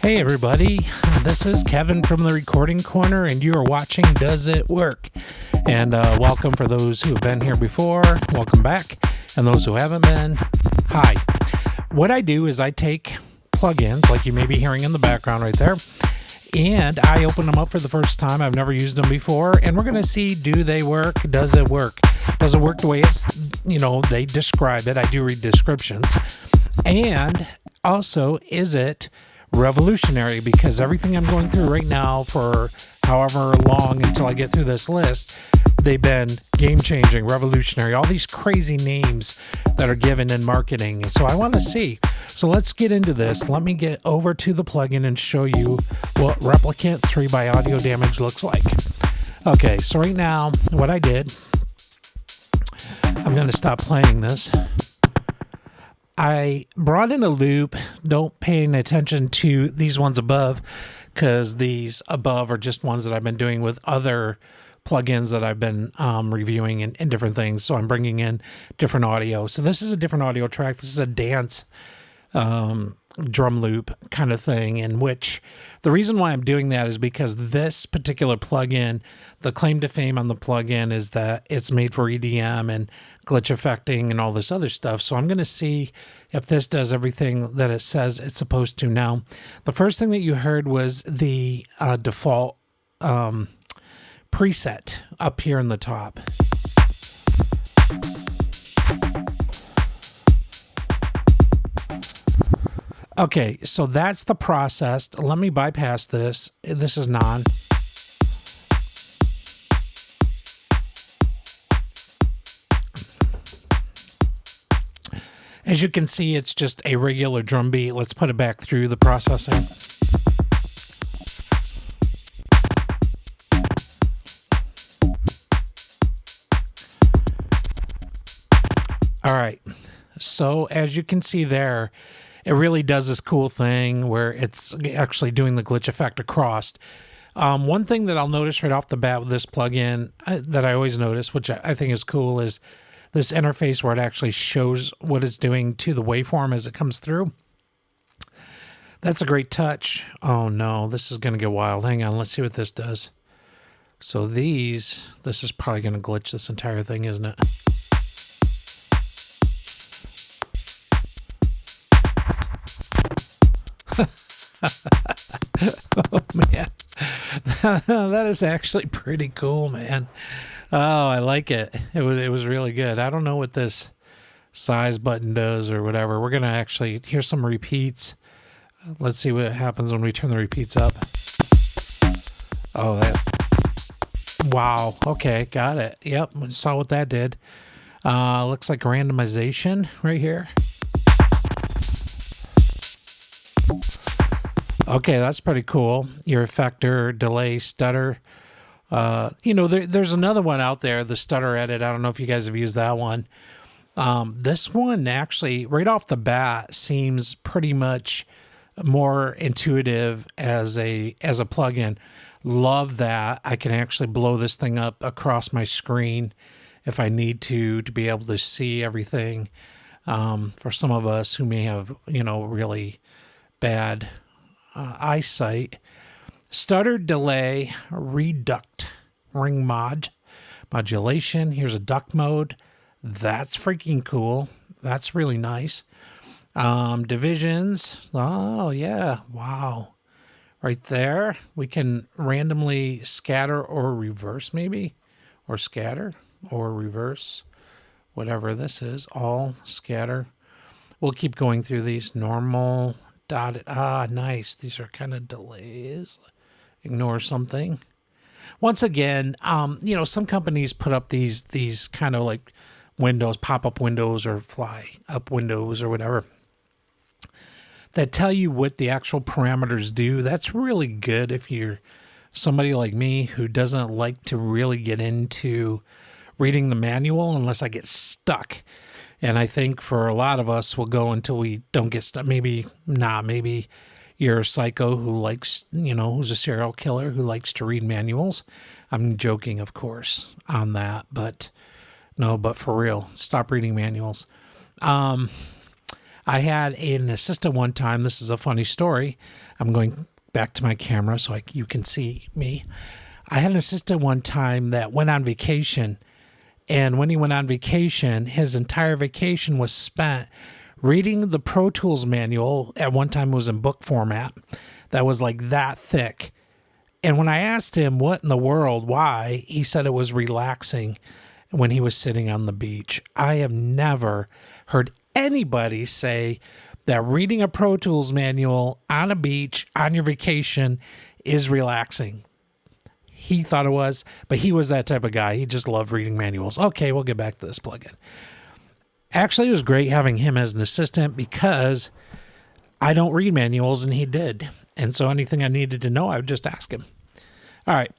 Hey everybody, this is Kevin from the Recording Corner, and you are watching Does It Work? And welcome for those who have been here before, welcome back, and those who haven't been, hi. What I do is I take plugins, like you may be hearing in the background right there, and I open them up for the first time. I've never used them before, and we're going to see, do they work? Does it work? Does it work the way it's, they describe it? I do read descriptions. And also, is it revolutionary? Because everything I'm going through right now for however long until I get through this list, they've been game-changing, revolutionary, all these crazy names that are given in marketing. So I want to see. So let's get into this. Let me get over to the plugin and show you what Replicant 3x Audio Damage looks like. Okay, so right now, what I did, I'm going to stop playing this. I brought in a loop. Don't pay any attention to these ones above, because these above are just ones that I've been doing with other plugins that I've been reviewing and different things. So I'm bringing in different audio. So this is a different audio track. This is a dance drum loop kind of thing, in which the reason why I'm doing that is because this particular plugin, the claim to fame on the plugin is that it's made for EDM and glitch affecting and all this other stuff. So I'm going to see if this does everything that it says it's supposed to. Now, the first thing that you heard was the default preset up here in the top. Okay, so that's the process. Let me bypass this. This is non. As you can see, it's just a regular drum beat. Let's put it back through the processing. All right, so as you can see there, it really does this cool thing where it's actually doing the glitch effect across. One thing that I'll notice right off the bat with this plugin that I always notice, which I think is cool, is this interface where it actually shows what it's doing to the waveform as it comes through. That's a great touch. Oh no, this is going to get wild. Hang on, let's see what this does. So this is probably going to glitch this entire thing, isn't it? Oh man, that is actually pretty cool, man. Oh, I like it. It was really good. I don't know what this size button does or whatever. We're gonna actually hear some repeats. Let's see what happens when we turn the repeats up. Oh, wow. Okay, got it. Yep, saw what that did. Looks like randomization right here. Okay, that's pretty cool. Your effector, delay, stutter. There's another one out there, the stutter edit. I don't know if you guys have used that one. This one actually, right off the bat, seems pretty much more intuitive as a plugin. Love that. I can actually blow this thing up across my screen if I need to be able to see everything. For some of us who may have, really bad eyesight. Stutter, delay, reduct, ring modulation. Here's a duck mode. That's freaking cool. That's really nice. Divisions. Oh yeah, wow. Right there, we can randomly scatter or reverse, maybe, or scatter or reverse, whatever this is. All, scatter. We'll keep going through these. Normal, dotted. Ah, nice. These are kind of delays. Ignore something. Once again, some companies put up these kind of like windows, pop-up windows or fly up windows or whatever, that tell you what the actual parameters do. That's really good if you're somebody like me who doesn't like to really get into reading the manual unless I get stuck. And I think for a lot of us, we'll go until we don't get stuck. Maybe you're a psycho who likes, who's a serial killer who likes to read manuals. I'm joking, of course, on that, but for real, stop reading manuals. I had an assistant one time. This is a funny story. I'm going back to my camera so you can see me. I had an assistant one time that went on vacation. And when he went on vacation, his entire vacation was spent reading the Pro Tools manual. At one time, it was in book format. That was like that thick. And when I asked him what in the world, why, he said it was relaxing when he was sitting on the beach. I have never heard anybody say that reading a Pro Tools manual on a beach on your vacation is relaxing. He thought it was, but he was that type of guy. He just loved reading manuals. Okay, we'll get back to this plugin. Actually, it was great having him as an assistant because I don't read manuals and he did. And so anything I needed to know, I would just ask him. All right.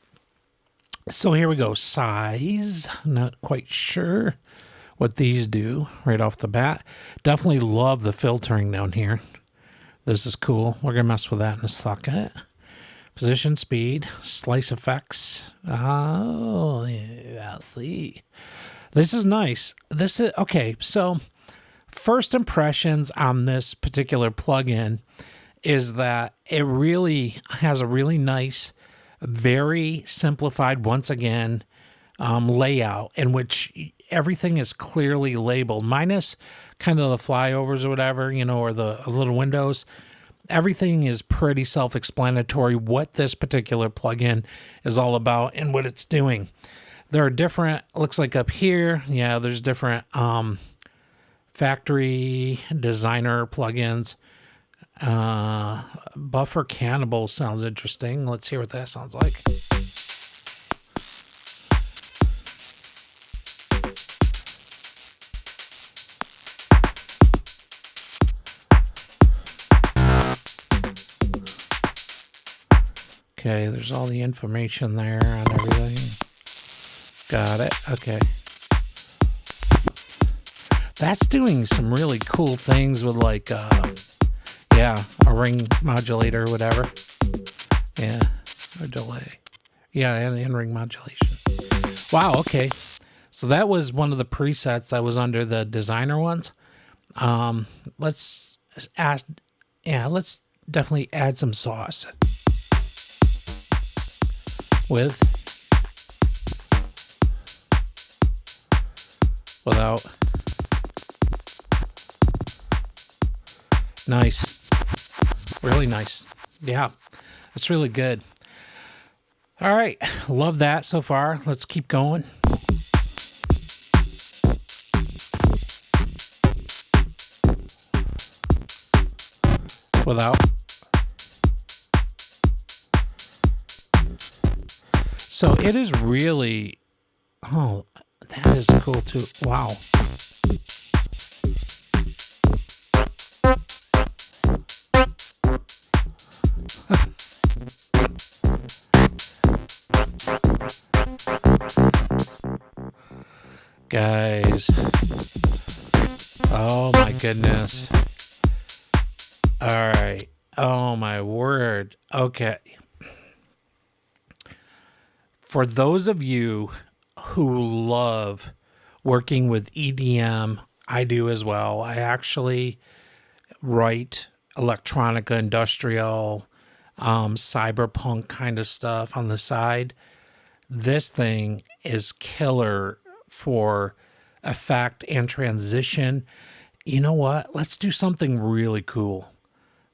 So here we go. Size. Not quite sure what these do right off the bat. Definitely love the filtering down here. This is cool. We're going to mess with that in a second. Position, speed, slice effects. Oh, yeah, see. This is nice. This is, okay, so first impressions on this particular plugin is that it really has a really nice, very simplified, once again, layout in which everything is clearly labeled, minus kind of the flyovers or whatever, or the little windows. Everything is pretty self-explanatory what this particular plugin is all about and what it's doing. There are different, looks like up here, yeah, there's different factory designer plugins. Buffer Cannibal sounds interesting. Let's hear what that sounds like. Okay, there's all the information there on everything. Got it. Okay. That's doing some really cool things with like, a ring modulator or whatever. Yeah, or delay. Yeah, and ring modulation. Wow, okay. So that was one of the presets that was under the designer ones. Let's definitely add some sauce. Without. Nice. Really nice. Yeah, that's really good. All right. Love that so far. Let's keep going. Without. So it is really, oh, that is cool too. Wow. Guys. Oh my goodness. All right. Oh my word. Okay. For those of you who love working with EDM, I do as well. I actually write electronica, industrial, cyberpunk kind of stuff on the side. This thing is killer for effect and transition. You know what? Let's do something really cool.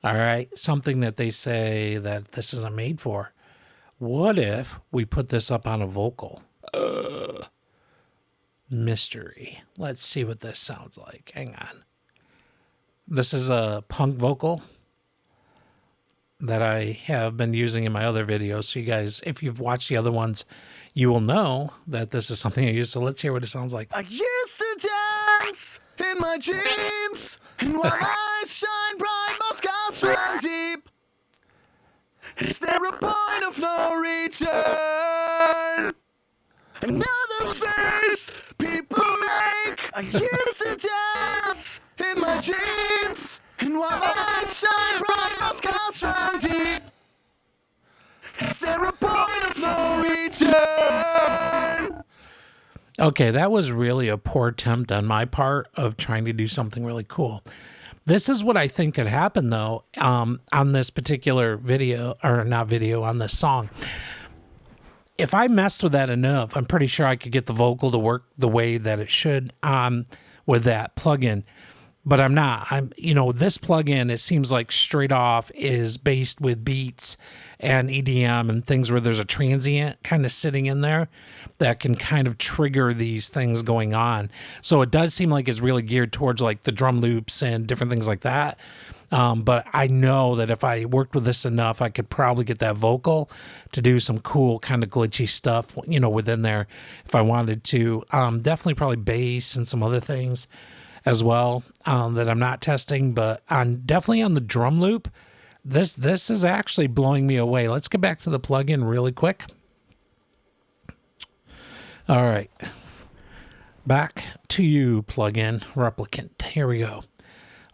All right? Something that they say that this isn't made for. What if we put this up on a vocal? Mystery. Let's see what this sounds like. Hang on. This is a punk vocal that I have been using in my other videos. So you guys, if you've watched the other ones, you will know that this is something I use. So let's hear what it sounds like. I used to dance in my dreams, and while eyes shine bright, my scars run deep. Is there a point of no return? Another face people make. I used to dance in my dreams, and while eyes shine bright, my scars run deep. Is there a point of no return? Okay, that was really a poor attempt on my part of trying to do something really cool. This is what I think could happen, though, on this particular video, or not video, on this song. If I messed with that enough, I'm pretty sure I could get the vocal to work the way that it should with that plugin. But I'm not. This plugin, it seems like straight off is based with beats and EDM and things where there's a transient kind of sitting in there that can kind of trigger these things going on. So it does seem like it's really geared towards like the drum loops and different things like that. But I know that if I worked with this enough, I could probably get that vocal to do some cool kind of glitchy stuff, within there if I wanted to. Definitely probably bass and some other things as well that I'm not testing, but definitely on the drum loop, this is actually blowing me away. Let's get back to the plugin really quick. All right, back to you, plugin replicant. Here we go.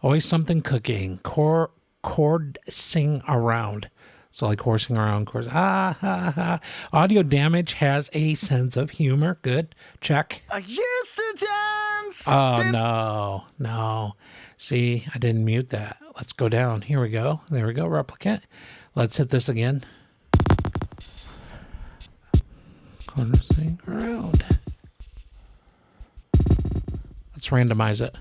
Always something cooking. Chord sing around. So like horsing around, chords. Audio Damage has a sense of humor. Good. Check. I used to dance. Oh, no. See, I didn't mute that. Let's go down. Here we go. There we go, replicant. Let's hit this again. Chord sing around. Let's randomize it.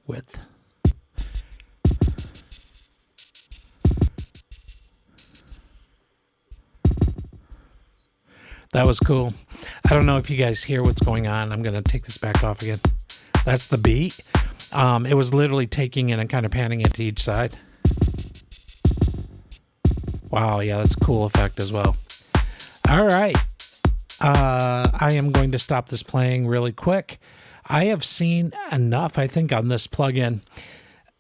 Width. That was cool. I don't know if you guys hear what's going on. I'm going to take this back off again. That's the beat. It was literally taking it and kind of panning it to each side. Wow, yeah, that's a cool effect as well. All right. I am going to stop this playing really quick. I have seen enough, I think, on this plugin.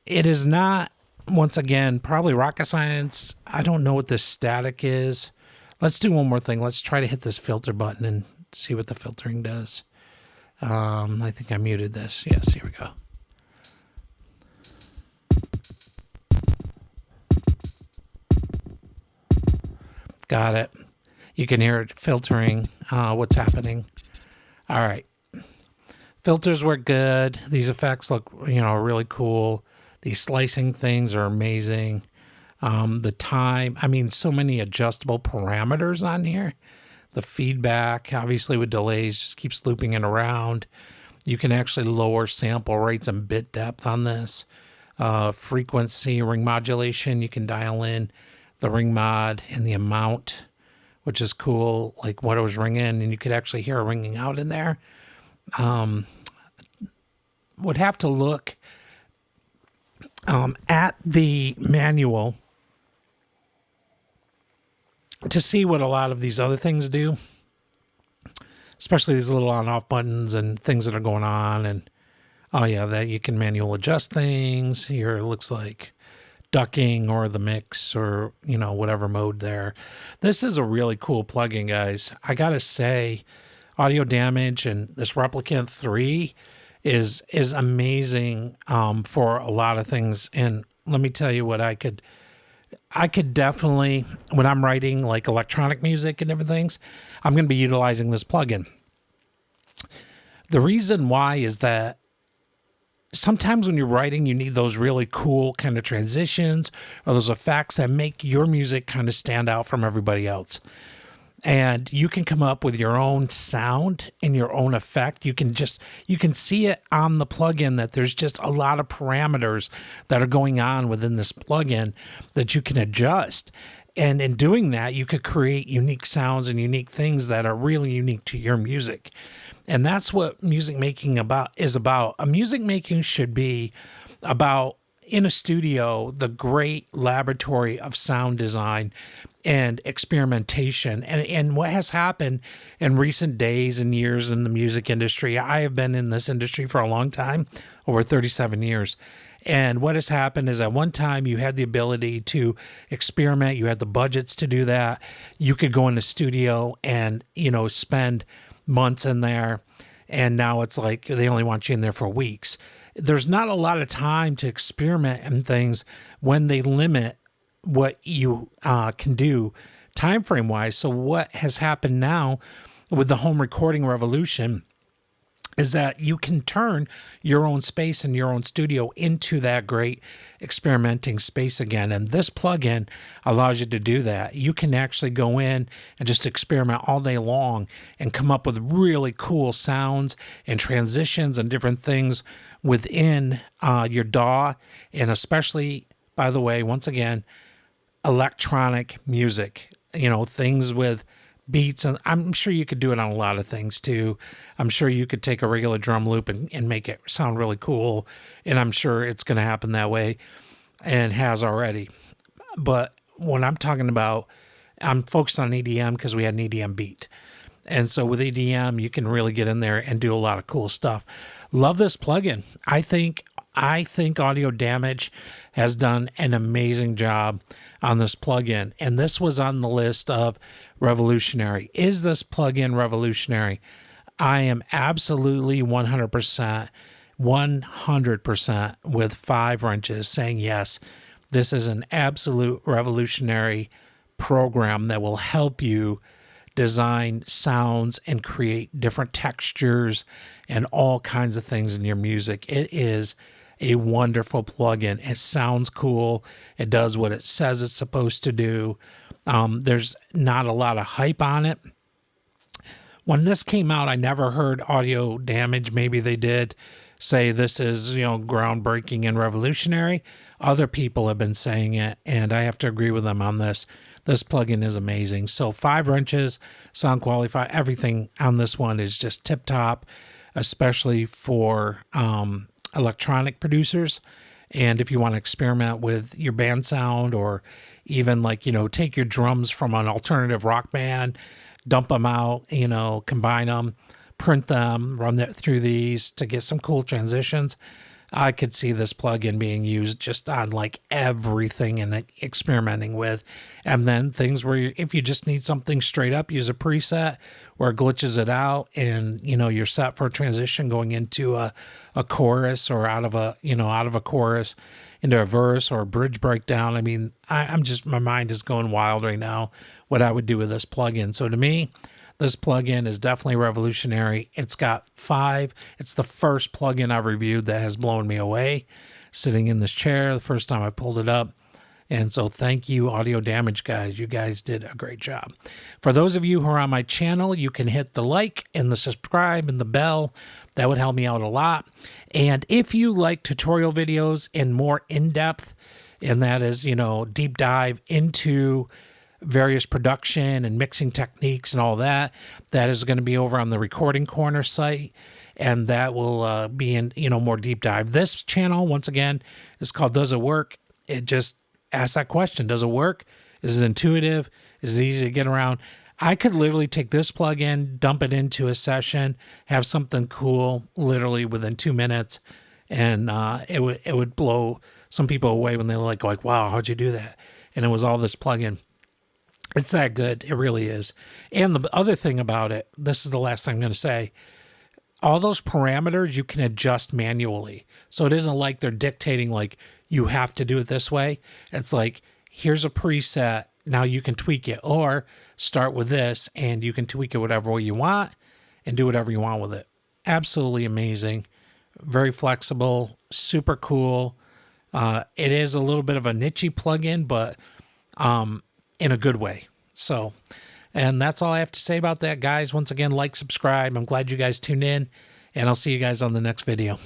It is not, once again, probably rocket science. I don't know what this static is. Let's do one more thing. Let's try to hit this filter button and see what the filtering does. I think I muted this. Yes, here we go. Got it. You can hear it filtering what's happening. All right. Filters work good. These effects look, really cool. These slicing things are amazing. The time, so many adjustable parameters on here. The feedback, obviously with delays, just keeps looping it around. You can actually lower sample rates and bit depth on this. Frequency, ring modulation, you can dial in the ring mod and the amount, which is cool, like what it was ringing, and you could actually hear it ringing out in there. Would have to look at the manual to see what a lot of these other things do, especially these little on-off buttons and things that are going on. And oh yeah, that you can manual adjust things. Here it looks like ducking or the mix or, whatever mode there. This is a really cool plugin, guys. I gotta say, Audio Damage and this Replicant 3 is amazing for a lot of things. And let me tell you what I could definitely, when I'm writing like electronic music and different things, I'm going to be utilizing this plugin. The reason why is that sometimes when you're writing, you need those really cool kind of transitions or those effects that make your music kind of stand out from everybody else. And you can come up with your own sound and your own effect. You can see it on the plugin that there's just a lot of parameters that are going on within this plugin that you can adjust. And in doing that, you could create unique sounds and unique things that are really unique to your music. And that's what music making is about. A music making should be about, in a studio, the great laboratory of sound design and experimentation. And what has happened in recent days and years in the music industry, I have been in this industry for a long time, over 37 years. And what has happened is at one time you had the ability to experiment, you had the budgets to do that. You could go in the studio and, spend months in there. And now it's like they only want you in there for weeks. There's not a lot of time to experiment and things when they limit what you can do time frame wise. So what has happened now with the home recording revolution is that you can turn your own space and your own studio into that great experimenting space again. And this plugin allows you to do that. You can actually go in and just experiment all day long and come up with really cool sounds and transitions and different things within your DAW. And especially, by the way, once again, electronic music, things with beats, and I'm sure you could do it on a lot of things too. I'm sure you could take a regular drum loop and make it sound really cool, and I'm sure it's going to happen that way and has already. But when I'm talking about, I'm focused on EDM because we had an EDM beat. And so with EDM, you can really get in there and do a lot of cool stuff. Love this plugin. I think Audio Damage has done an amazing job on this plugin. And this was on the list of revolutionary. Is this plugin revolutionary? I am absolutely 100% with 5 wrenches saying yes. This is an absolute revolutionary program that will help you design sounds and create different textures and all kinds of things in your music. It is a wonderful plugin. It sounds cool. It does what it says it's supposed to do. There's not a lot of hype on it. When this came out, I never heard Audio Damage. Maybe they did say this is, groundbreaking and revolutionary. Other people have been saying it, and I have to agree with them on this. This plugin is amazing. So 5 wrenches, sound quality, everything on this one is just tip top, especially for electronic producers. And if you want to experiment with your band sound, or even take your drums from an alternative rock band, dump them out, combine them, print them, run that through these to get some cool transitions, I could see this plugin being used just on everything and experimenting with. And then things where if you just need something straight up, use a preset where it glitches it out, and you're set for a transition going into a chorus, or out of a chorus into a verse or a bridge breakdown. I mean, I'm just, my mind is going wild right now what I would do with this plugin. So to me, this plugin is definitely revolutionary. It's got 5. It's the first plugin I've reviewed that has blown me away sitting in this chair the first time I pulled it up. And so thank you, Audio Damage guys. You guys did a great job. For those of you who are on my channel, you can hit the like and the subscribe and the bell. That would help me out a lot. And if you like tutorial videos and more in-depth, and that is, deep dive into various production and mixing techniques and all that, that is going to be over on the Recording Corner site, and that will be in more deep dive. This channel, once again, is called Does It Work? It just asks that question. Does it work? Is it intuitive? Is it easy to get around? I could literally take this plugin, dump it into a session, have something cool literally within 2 minutes, and it would blow some people away when they're like, wow, how'd you do that? And it was all this plugin. It's that good. It really is. And the other thing about it, this is the last thing I'm going to say, all those parameters you can adjust manually. So it isn't like they're dictating you have to do it this way. It's here's a preset. Now you can tweak it, or start with this and you can tweak it whatever way you want and do whatever you want with it. Absolutely amazing. Very flexible, super cool. It is a little bit of a niche-y plugin, but in a good way. So, and that's all I have to say about that, guys. Once again, like, subscribe. I'm glad you guys tuned in, and I'll see you guys on the next video.